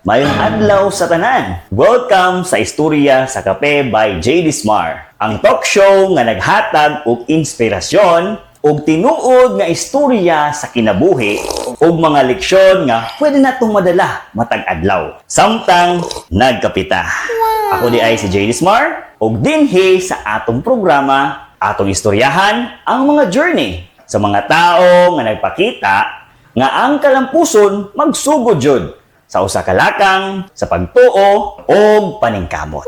Mayong adlaw sa tanan. Welcome sa Istorya sa Kape by J. Dismar. Ang talk show nga naghatag og inspirasyon og tinuod nga istorya sa kinabuhi ug mga leksyon nga pwede natong madala matag adlaw. Samtang nagkapita. Ako di ay si J. Dismar ug dinhi sa atong programa atong istoryahan ang mga journey sa mga tao nga nagpakita nga ang kalampuson magsugod jud sa usa ka lakang, sa pagtuo o paningkamot.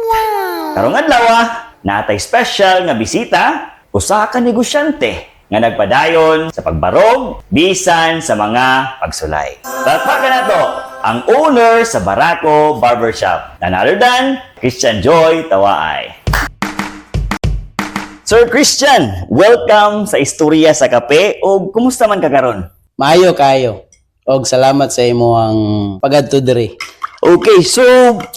Karong adlaw natay special nga bisita, usa ka negosyante nga nagpadayon sa pagbarog bisan sa mga pagsulay. Tatpakan nato ang owner sa Barako Barbershop, none other than Christian Joy Tawaay. Sir Christian, welcome sa Istorya sa Kape o kumusta man ka karon? Maayo kayo. Og salamat sa imo ang pagadto diri. Okay, so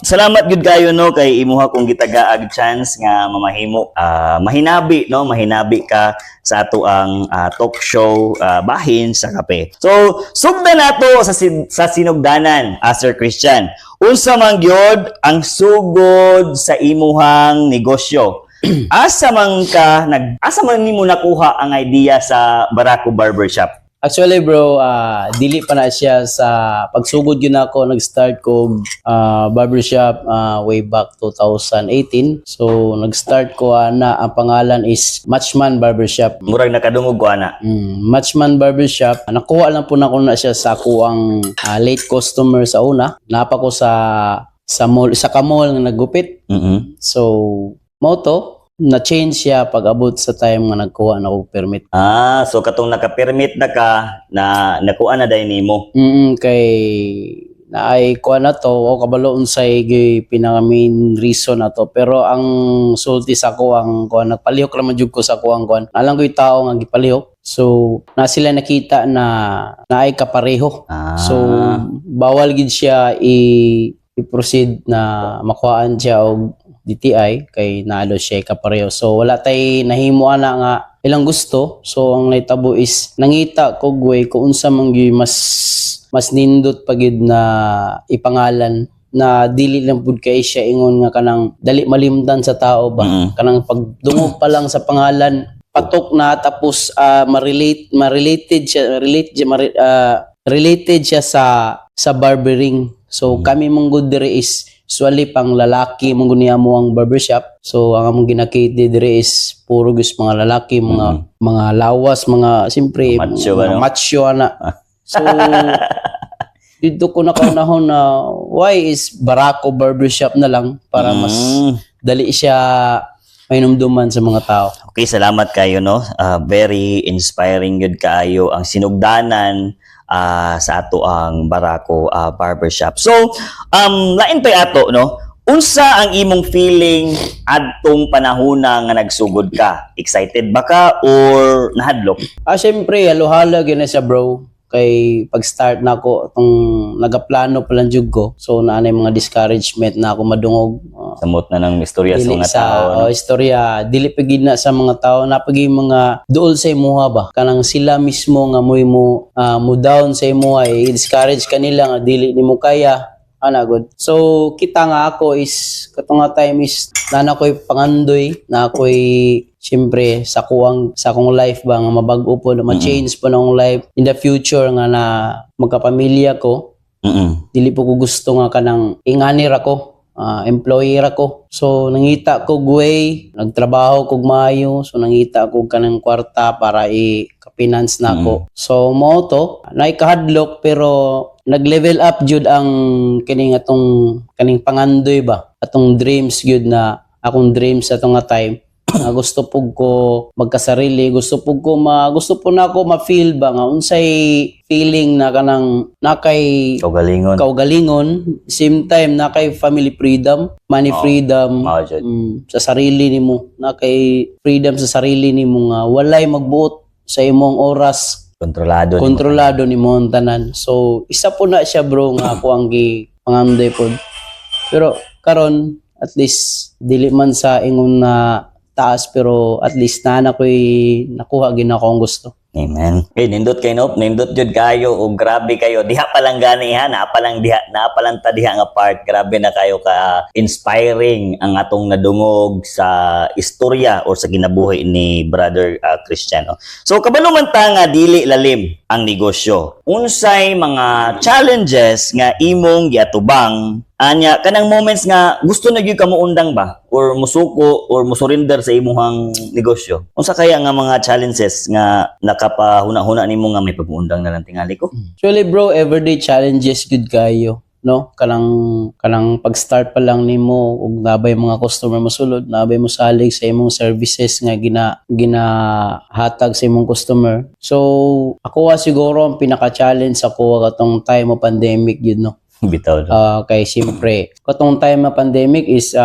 salamat gud kayo no kay imuha kong gitagaag chance nga mamahimo mahinabi ka sa ato ang talk show bahin sa kape. So sugdan nato sa sinugdanan, Sir Christian. Unsa man gyud ang sugod sa imuhang negosyo? Asa man nimo nakuha ang idea sa Barako Barbershop? Actually bro, dili pa na siya sa pagsugod yun ako, nag-start ko barbershop way back 2018. So nag-start ko na ang pangalan is Matchman Barbershop. Murag nakadungog ko ana. Matchman Barbershop. Nakuha lang po na ko na siya sa kuang late customer sa una. Napa ko sa mall, sa ka-mall nga naggupit. So moto na-change siya pag abot sa time nga nagkuha na og permit. So katong naka-permit na ka na nakuha na dai nimo. Kay naay kuha na to o kabalo unsay pinaka-main reason na to, pero ang sulti sa ko ang kuha nagpalihok ra man jud ko sa kuang kuan. Alang ko yung tao nga gipalihok. So na sila nakita na naay kapareho. So bawal gid siya i-proceed na makuhaan siya og DTI kay naalo siya kapareho. So wala tay nahimo ana nga ilang gusto. So ang naitabo is nangita ko way kung unsa man gyud mas nindot pagid na ipangalan na dili lang pud kay siya ingon nga kanang dali malimtan sa tao ba. Kanang pagdungog pa lang sa pangalan patok na tapos related siya sa barbering. So kami mong good dire is usually pang lalaki mong niya mo ang barbershop. So ang among ginakiti dire is puro gus mga lalaki, mga lawas, mga simpre macho ana. So dito ko nakaunahon na why is Barako Barbershop na lang para mas dali siya mainumduman sa mga tao. Okay, salamat kayo no. Very inspiring gud kaayo ang sinugdanan sa ato ang Barako Barbershop. So, lain pa ato, no? Unsa ang imong feeling adtong panahona nga nagsugod ka? Excited ba ka or nahadlok? Syempre, halo-halo gina siya bro. Kay pag-start na ako, itong nagaplano pa lang jud ko. So, naanay mga discouragement na ako madungog. Samot na ng istorya sa mga tao. No? Istorya, dili pagid na sa mga tao, napagid mga duol sa imuha ba? Kanang sila mismo nga mo down sa imuha, i-discourage kanila nga dili nimo kaya. Good. So, kita nga ako is, katong nga time is, na ako'y pangandoy, na ako'y, siyempre, sa akong life ba, nga mabago po, na ma-change po na akong life in the future nga na magkapamilya ko. Dili po ko gusto nga kanang inganir ako, employer ako. So, nangita ko way, nagtrabaho ko maayo, so nangita ko kanang kwarta para i-finance na ako. So, mo to, naikahadlok pero nag-level up jud ang kaning pangandoy ba, atong dreams jud na akong dreams atong nga time. Gusto pug ko magkasarili, gusto po na ako ma-feel ba nga unsay feeling na kanang nakay kaugalingon, same time nakay family freedom, money freedom, sa sarili nimo, nakay freedom sa sarili nimo nga walay magbuot sa imong oras. Kontrolado ni mo ang tanan. So, isa po na siya bro nga ako ang pangandoy po. Pero karon at least dili man sa ingon na taas pero at least na ko'y nakuha gina ko ang gusto. Amen. Okay, nindot kayo no, nindot jud kayo o grabe kayo. Diha pa lang gani ha, naa pa lang ta diha nga part. Grabe na kayo ka inspiring ang atong nadungog sa istorya or sa ginabuhi ni Brother Cristiano. So kabalo man ta nga dili lalim ang negosyo. Unsay mga challenges nga imong giatubang anya kanang moments nga gusto na gyud ka moundang ba or musuko or musurrender sa imong negosyo? Unsa kaya nga mga challenges nga nakapahuna-huna nimo nga may pag-uundang na lang tingali ko? Actually bro, everyday challenges good kayo, no? Kanang pag-start pa lang nimo ug nabay mga customer mo sulod, nabay mo salig sa imong services nga ginahatag sa imong customer. So ako siguro ang pinaka-challenge ako katong time of pandemic yun, no? Bitaw. Kay siyempre katong time of pandemic is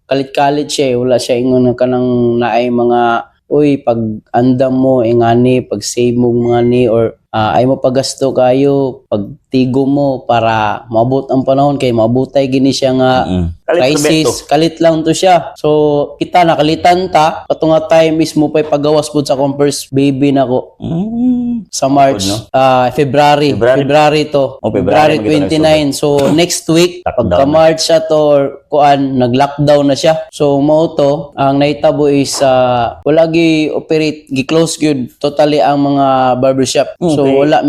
kalit-kalit siya, wala siya ingon kanang naay mga uy pag andam mo ingani pag save mo mga ni or ay mo paggasto kayo pagtigo mo para maabot ang panahon kay maabutay gini siya nga crisis, kalit lang to siya. So kita nakalitan ta katong nga time mismo pay pagawas pud sa akong first baby nako sa March, February to. February 29. So next week pagka March siya to or kuan nag-lockdown na siya. So mao to ang naitabo is wala gi operate gi-close gyud totally ang mga barbershop. So wala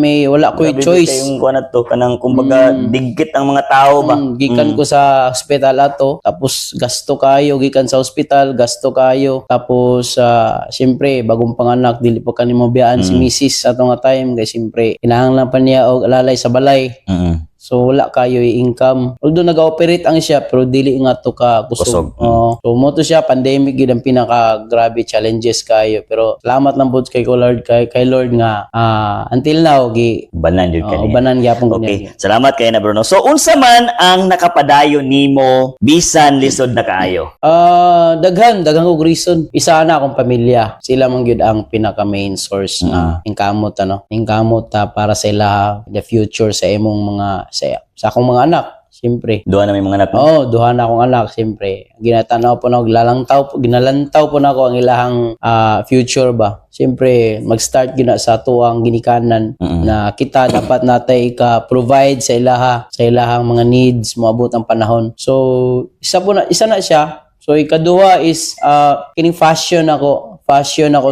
ko choice. Yung kuan to kanang kumbaga digit ang mga tao ba. Gikan ko sa hospital ato tapos gasto kayo gikan sa hospital, gasto kayo tapos siyempre bagong panganak dili pa kanimo biyaan si Mrs. ato nga time kay siyempre kinahanglan pa niya og alalay sa balay. So wala kayo income. Although nag-operate ang siya pero dili nga to ka kusog. So mo to siya pandemic gid ang pinaka grabe challenges kayo pero salamat lang pud kay Lord kay Lord nga until now gi banan jud kaniya. Banan gyapon okay. Salamat kay na Bruno. So unsa man ang nakapadayon nimo bisan lisod na kaayo? Daghan og reason. Isa na akong pamilya. Sila man gyud ang pinaka main source na ingkamot ingkamot para sa ila the future sa imong mga sa akong mga anak. Siyempre. Duha na may mga anak. Duha na akong anak. Siyempre. Ginatanaw po na ginalantaw po na ako ang ilahang future ba. Siyempre, mag-start gina sa tuwang ginikanan na kita dapat natay ka-provide sa ilahang mga needs, moabot ang panahon. So, isa na siya. So, ikaduha is kining fashion ako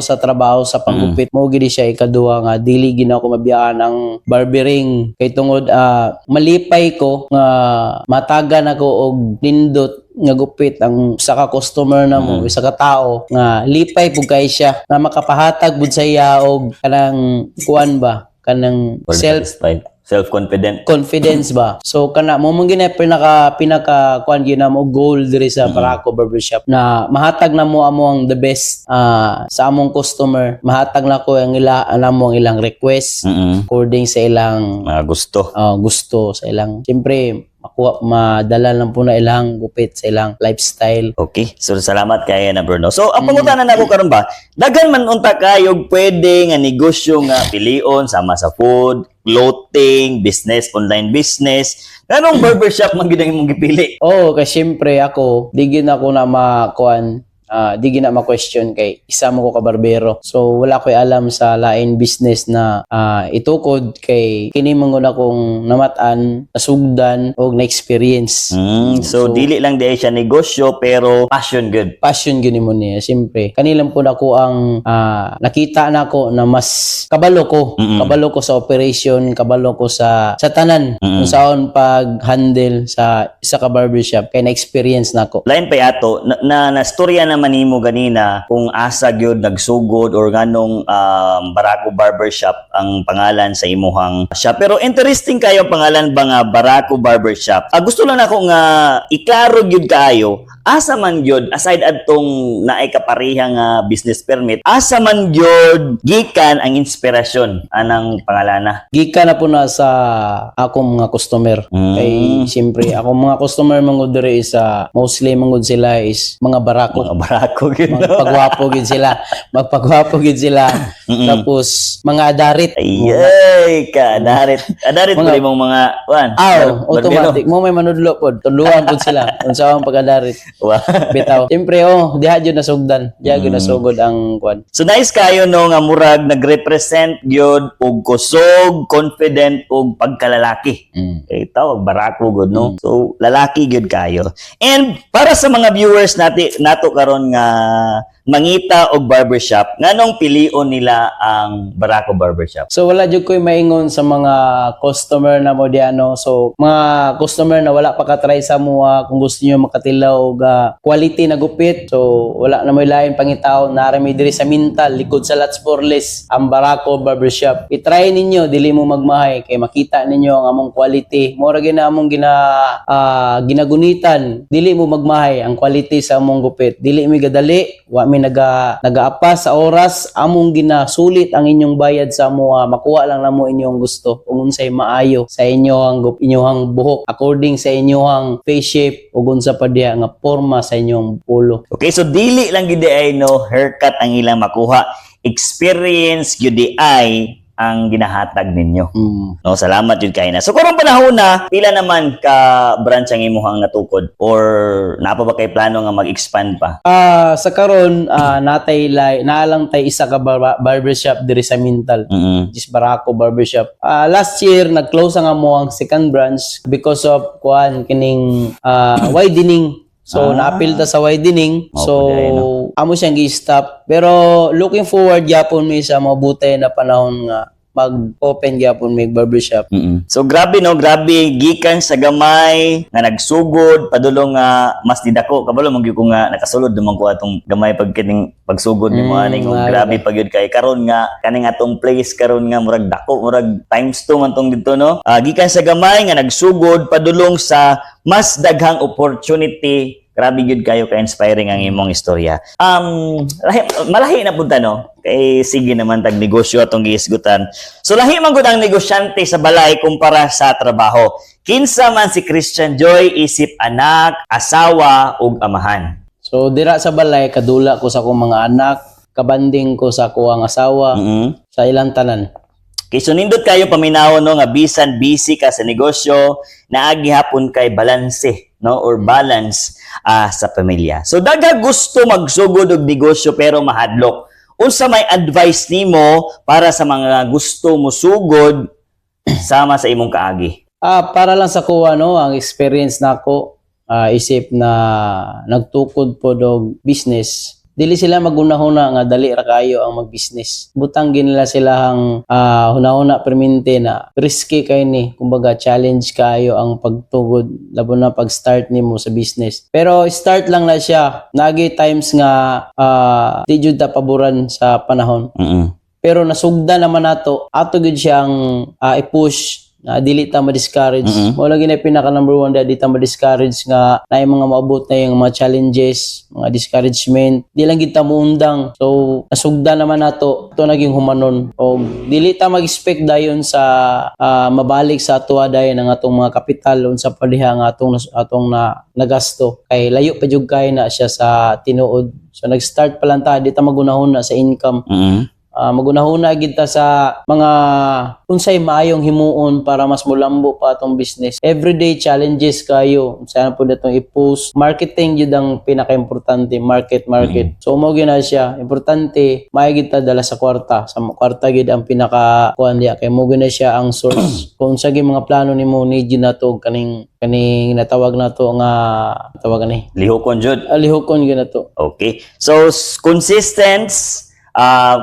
sa trabaho sa panggupit. Mo gid siya ikaduha nga dili gid ako mabiyaan ang barbering kay tungod malipay ko nga matagan ako og nindot nga gupit ang isa ka customer na mo, isa ka tao nga lipay pug kay siya na makapahatag bud sa iya og kanang kuan ba kanang confidence ba. So kana mo mong gina pinaka kuan gina mo goal diri sa Barako Barbershop na mahatag na mo ang the best sa among customer. Mahatag na ko ang ilang request according sa ilang gusto sa ilang siyempre madala lang po na ilang gupit sa ilang lifestyle. Okay. So, salamat kay na Bruno. So, ang pangutanan nako karon ba, daghan man unta kayo pwede nga negosyo nga pilion sama sa food, clothing, business, online business. Anong barbershop man gid ang imong gipili? Kasi syempre ako, di gid ako na makuan di gina ma-question kay isa mo ko ka barbero. So wala ko'y alam sa lain business na itukod kay kini man akong namatan, nasugdan og na-experience. So dili lang di siya negosyo pero passion good. Passion gini mo niya. Siyempre, kanilang po ako ang nakita na ko na mas kabalo ko sa operation, kabalo ko sa tanan kung saan pag-handle sa isa ka barbershop kay na-experience na ko. Lain pa ato na storya naman nimo ganina kung asa gyud nagsugod or nganong Barako Barbershop ang pangalan sa imuhang shop. Pero interesting kayo ang pangalan ba nga Barako Barbershop. Gusto lang ako nga iklaro gyud kaayo asa man gyud aside adtong naay kaparehang business permit, asa man gyud gikan ang inspirasyon anang pangalana? Gikan na po na sa akong mga customer. Kay siyempre akong mga customer mangod diri is mostly mangod sila is mga barako. Barako gid. Magpagwapo gid sila. Magpagwapo gid sila. Tapos mga adarit. Ayay ka, adarit. Adarit mo Mga- mong mga wan. Automatic mo may manudlo pod. Tuluan pod sila. Unsa ang pag-adarit. Wow. Bitaw. Siyempre diha jud nasugdan. Diha jud nasugod ang kwan. So nice kayo no nga murag nagrepresent gyud og kusog, confident og pagkalalaki. Okay, tawag barako gud no. So lalaki gyud kayo. And para sa mga viewers nato karon nga mangita og barbershop, nganong pilion nila ang Barako Barbershop? So wala jud koy maingon sa mga customer na mo diano. So mga customer na wala pa ka try sa mua kung gusto niyo makatilaw og quality na gupit. So wala na may lain pangitaw narami diri sa Mintal likod sa Lots Porles ang Barako Barbershop. I-try ninyo dili mo magmahay kay makita ninyo ang among quality. Mora gyud na among ginagunitan. Dili mo magmahay ang quality sa among gupit. Dili mi gadali, wa mi nagaapas sa oras, among ginasulit ang inyong bayad sa amo, makuha lang namo inyong gusto ug unsay maayo sa inyong buhok according sa inyong face shape ug unsa pa diha nga porma sa inyong pulo. Okay, so dili lang gyud ay no haircut ang ilang makuha. Experience gyud ay ang ginahatag ninyo. No, salamat jud kay na. So karong panahon na, pila naman ka branch ang imuhang natukod or napa ba kay plano nga mag-expand pa? Sa karon naalang tay isa ka barbershop diri sa Mintal. Just Barako Barbershop. Last year nag-close ang amo ang second branch because of kining widening. So naapil ta sa widening. So amo siyang gi-stop. Pero looking forward gyapon mi sa mabutay na panahon nga mag-open gyapon may barbershop. So grabe no, grabe gikan sa gamay nga nagsugod padulong nga mas didako kabalo man gyud ko nga nakasulod naman ko atong gamay pagkining pagsugod ni mo aning grabe pag yun kay karon nga kaning atong place karon nga murag dako murag times 2 man tong dito no. Gikan sa gamay nga nagsugod padulong sa mas daghang opportunity. Grabe gyud kayo ka-inspiring ang imong istorya. Malahi na punta no. Kay sige naman tag negosyo atong giisgutan. So lahi man gud ang negosyante sa balay kumpara sa trabaho. Kinsa man si Christian Joy isip anak, asawa ug amahan. So dira sa balay kadula ko sa akong mga anak, kabanding ko sa akong asawa sa ilang tanan. Kay so nindot kayo paminaw no nga bisan busy ka sa negosyo, naagi hapon kay balanse no or balance sa pamilya. So dagha gusto magsugod og negosyo pero mahadlok. Unsa may advice nimo para sa mga gusto mo sugod sama sa imong kaagi? Para lang sa kuha no, ang experience nako isip na nagtukod po og business. Dili sila magunahuna nga dali ra kayo ang mag-business. Butang nila silang hunahuna permente na risky kay ni, kumbaga challenge kayo ang pagtugod labo na pag-start nimo sa business. Pero start lang na siya. Nagi times nga di jud ta paboran sa panahon. Pero nasugda naman nato, ato gid siyang i-push na dili ta ma-discourage. Mo lagi na pinaka number 1 di ta ma-discourage nga naay mga maabot na yung mga challenges, mga discouragement. Di lang gid ta muundang. So nasugda naman nato, ito naging humanon. O dili ta mag-expect dayon sa mabalik sa atuwa dayon ang atong mga kapital unsa pa diha nga atong nagasto. Kay layo pa jud kay na siya sa tinuod. So nag-start pa lang ta, di ta magunahon na sa income. Magunahuna gid ta sa mga unsay maayong himuon para mas mulambo pa atong business. Everyday challenges kayo. Saan po datong i-post. Marketing yun ang pinaka-importante. Market. So mo na siya. Importante, maay gid ta dala sa kwarta. Sa kwarta gid ang pinaka-kuan diya. Kay mo na siya ang source. Kung sa mga plano nimo ni na to kaning natawag na to nga tawagan ni. Lihokon jud. Lihokon gyud na to. Okay. So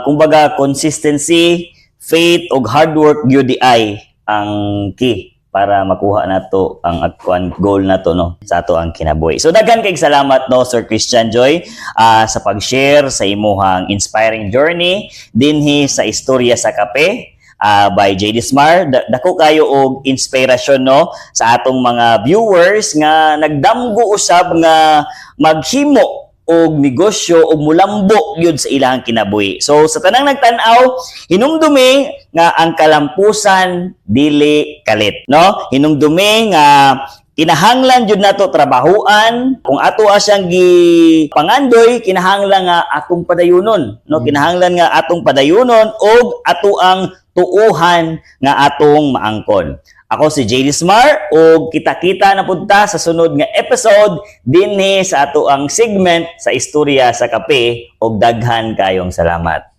kumbaga consistency, faith ug hard work gyud di ay ang key para makuha nato ang goal nato no sa ato ang kinabuhi. So daghan kay salamat no Sir Christian Joy sa pag-share sa imuhang inspiring journey dinhi sa istorya sa kape by J. Dismar. Dako kayo og inspirasyon no sa atong mga viewers nga nagdamgo usab nga maghimo og negosyo og mulambo gyud sa ilang kinabuhi. So sa tanang nagtan-aw, hinumdumi nga ang kalampusan dili kalit, no? Hinumdumi nga kinahanglan jud nato trabahuan. Kung ato siyang gipangandoy, kinahanglan nga atong padayunon, no? Kinahanglan nga atong padayunon og ato ang tuuhan nga atong maangkon. Ako si JD Smar ug kita-kita na punta sa sunod nga episode dinhi sa ato ang segment sa istorya sa kape ug daghan kayong salamat.